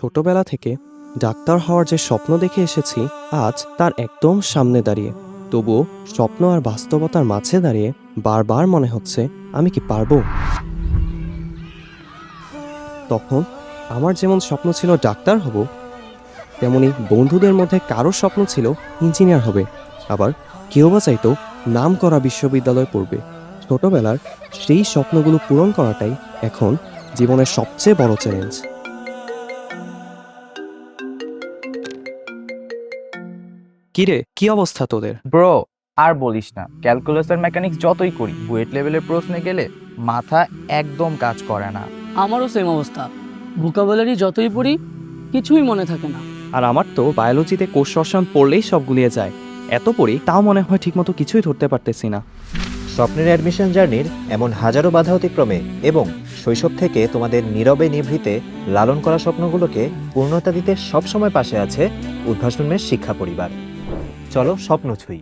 ছোটবেলা থেকে ডাক্তার হওয়ার যে স্বপ্ন দেখে এসেছি আজ তার একদম সামনে দাঁড়িয়ে, তবুও স্বপ্ন আর বাস্তবতার মাঝে দাঁড়িয়ে বারবার মনে হচ্ছে আমি কি পারবো। তখন আমার যেমন স্বপ্ন ছিল ডাক্তার হব, তেমনি বন্ধুদের মধ্যে কারো স্বপ্ন ছিল ইঞ্জিনিয়ার হবে, আবার কেউ বা চাইতো নাম করা বিশ্ববিদ্যালয়ে পড়বে। ছোটবেলার সেই স্বপ্নগুলো পূরণ করাটাই এখন জীবনের সবচেয়ে বড় চ্যালেঞ্জ। কিরে, কি অবস্থা তোদের? ব্রো, আর বলিস না, ক্যালকুলাসের মেকানিক্স যতই করি বুয়েট লেভেলের প্রশ্নে গেলে মাথা একদম কাজ করে না। আমারও সেম অবস্থা। ভোকাবুলারি যতই পড়ি কিছুই মনে থাকে না। আর আমার তো বায়োলজিতে কোষ রসায়ন পড়লেই সব গুলিয়ে যায়। এত পড়ি তাও মনে হয় ঠিকমতো কিছুই ধরতে পারতেছি না। স্বপ্নের অ্যাডমিশন জার্নির এমন হাজারো বাধা অতিক্রমে এবং শৈশব থেকে তোমাদের নীরবে নিভৃতে লালন করা স্বপ্নগুলোকে পূর্ণতা দিতে সবসময় পাশে আছে উদ্ভাসনের শিক্ষা পরিবার। চলো স্বপ্ন ছুঁই।